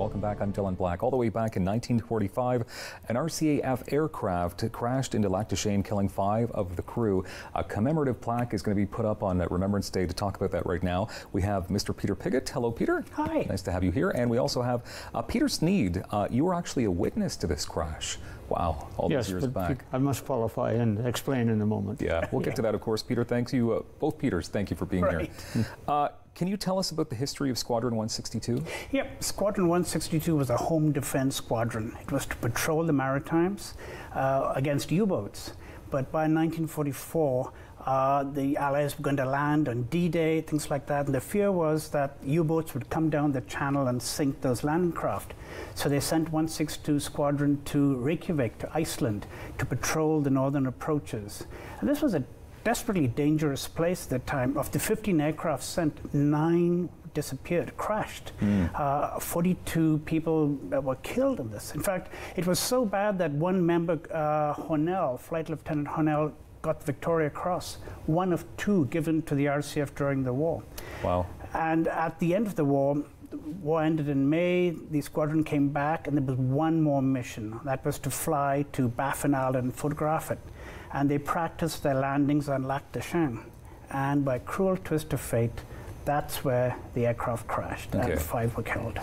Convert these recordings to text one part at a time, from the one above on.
Welcome back. I'm Dylan Black. All the way back in 1945, an RCAF aircraft crashed into Lac Deschenes, killing 5 of the crew. A commemorative plaque is going to be put up on Remembrance Day. To talk about that right now, we have Mr. Peter Pigott. Hello, Peter. Hi. Nice to have you here. And we also have Peter Sneyd. You were actually a witness to this crash. Wow, all those years back. I must qualify and explain in a moment. Yeah, we'll get to that, of course. Peter, thanks you, both Peters, thank you for being here. Can you tell us about the history of Squadron 162? Yep, Squadron 162 was a home defense squadron. It was to patrol the Maritimes against U-boats. But by 1944, the Allies were going to land on D-Day, things like that, and the fear was that U-boats would come down the channel and sink those landing craft. So they sent 162 Squadron to Reykjavik, to Iceland, to patrol the northern approaches. And this was a desperately dangerous place at the time. Of the 15 aircraft sent, 9 disappeared, crashed. 42 people were killed in this. In fact, it was so bad that one member, Hornell, Flight Lieutenant Hornell, got the Victoria Cross, one of 2 given to the RCF during the war. Wow. And at the end of the war ended in May, the squadron came back, and there was one more mission. That was to fly to Baffin Island and photograph it. And they practiced their landings on Lac Deschenes. And by cruel twist of fate, that's where the aircraft crashed, and 5 were killed.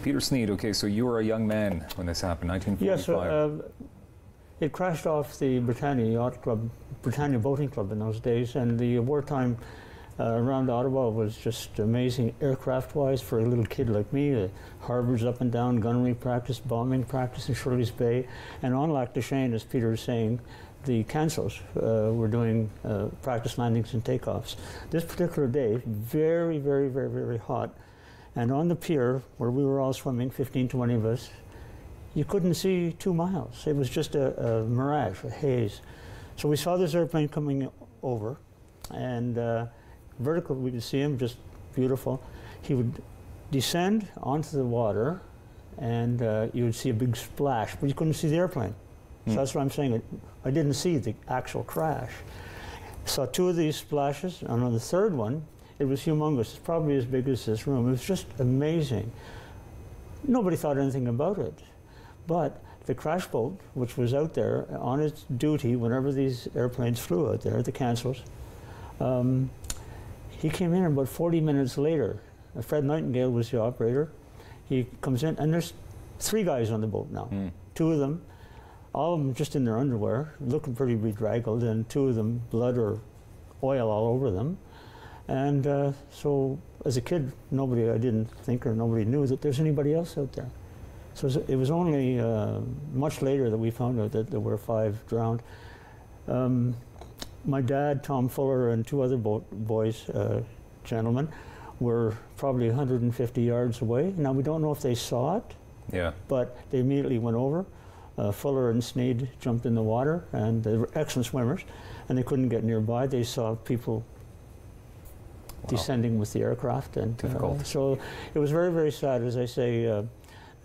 Peter Sneyd, okay, so you were a young man when this happened, 1945. Yes, it crashed off the Britannia Yacht Club, Britannia Boating Club in those days, and the wartime around Ottawa was just amazing aircraft-wise for a little kid like me. The harbors up and down, gunnery practice, bombing practice in Shirley's Bay, and on Lac Deschenes, as Peter was saying, the Cansos were doing practice landings and takeoffs. This particular day, very, very, very, very hot, and on the pier where we were all swimming, 15, 20 of us, you couldn't see 2 miles. It was just a mirage, a haze. So we saw this airplane coming over, and vertical, we could see him, just beautiful. He would descend onto the water, and you would see a big splash, but you couldn't see the airplane. So that's what I'm saying. I didn't see the actual crash. Saw 2 of these splashes, and on the third one, it was humongous. It's probably as big as this room. It was just amazing. Nobody thought anything about it. But the crash boat, which was out there on its duty whenever these airplanes flew out there, the Cansos, he came in about 40 minutes later. Fred Nightingale was the operator. He comes in, and there's 3 guys on the boat now. 2 of them, all of them just in their underwear, looking pretty bedraggled, and 2 of them, blood or oil all over them. And so, as a kid, I didn't think, or nobody knew that there's anybody else out there. So it was only much later that we found out that there were 5 drowned. My dad, Tom Fuller, and 2 other boys, gentlemen, were probably 150 yards away. Now, we don't know if they saw it, but they immediately went over. Fuller and Sneyd jumped in the water, and they were excellent swimmers, and they couldn't get nearby. They saw people descending with the aircraft, and so it was very, very sad, as I say.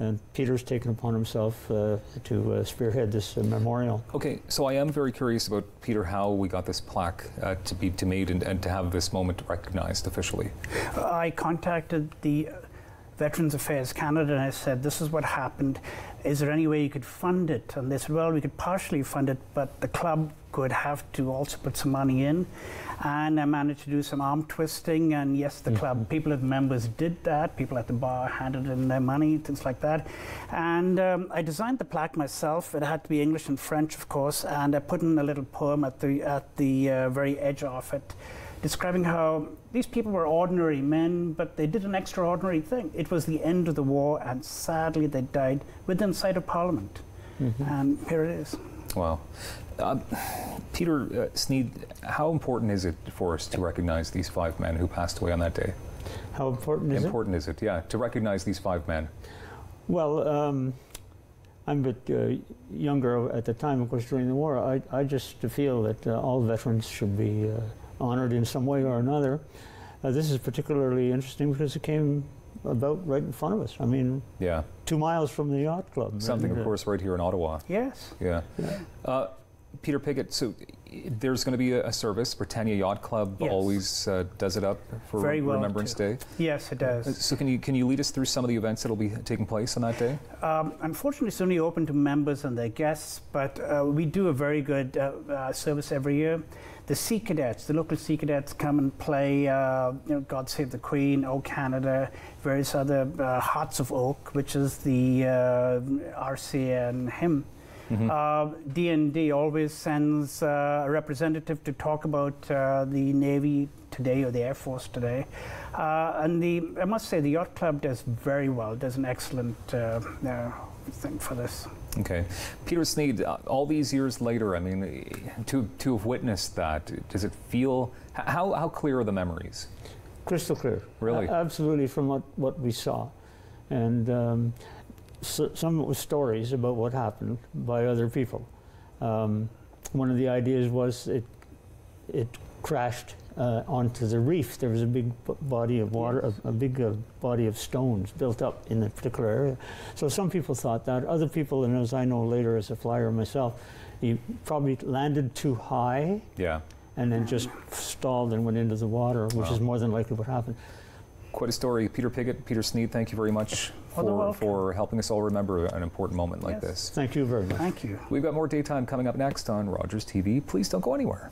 And Peter's taken upon himself to spearhead this memorial. Okay, so I am very curious about, Peter, how we got this plaque to be made and to have this moment recognized officially. I contacted the Veterans Affairs Canada, and I said, this is what happened. Is there any way you could fund it? And they said, well, we could partially fund it, but the club could have to also put some money in. And I managed to do some arm twisting, and yes, the club, people and members did that. People at the bar handed in their money, things like that. And I designed the plaque myself. It had to be English and French, of course, and I put in a little poem at the very edge of it, describing how these people were ordinary men, but they did an extraordinary thing. It was the end of the war, and sadly they died within sight of Parliament. And here it is. Wow. Peter Sneyd, how important is it for us to recognize these 5 men who passed away on that day? How important is it? Important is it, yeah, to recognize these 5 men? Well, I'm a bit younger at the time, of course, during the war. I just feel that all veterans should be honored in some way or another. This is particularly interesting because it came about right in front of us. I mean, 2 miles from the yacht club. Something, of course, right here in Ottawa. Yes. Yeah. Peter Pigott, so there's going to be a service. Britannia Yacht Club Yes. always does it up for Very well Remembrance too. Day. Yes, it does. So can you lead us through some of the events that will be taking place on that day? Unfortunately, it's only open to members and their guests, but we do a very good service every year. The Sea Cadets, the local Sea Cadets, come and play God Save the Queen, O Canada, various other Hearts of Oak, which is the RCAF hymn. D&D always sends a representative to talk about the Navy today or the Air Force today. And I must say, the Yacht Club does very well, does an excellent thing for this. Okay. Peter Sneyd, all these years later, I mean, to have witnessed that, does it feel, how clear are the memories? Crystal clear. Really? Absolutely, from what we saw. And so some was stories about what happened by other people. One of the ideas was it crashed onto the reef. There was a big body of water, a big body of stones built up in a particular area. So some people thought that. Other people, and as I know later as a flyer myself, he probably landed too high. Yeah. And then just stalled and went into the water, which is more than likely what happened. Quite a story. Peter Pigott, Peter Sneyd, thank you very much for helping us all remember an important moment like this. Thank you very much. Thank you. We've got more Daytime coming up next on Rogers TV. Please don't go anywhere.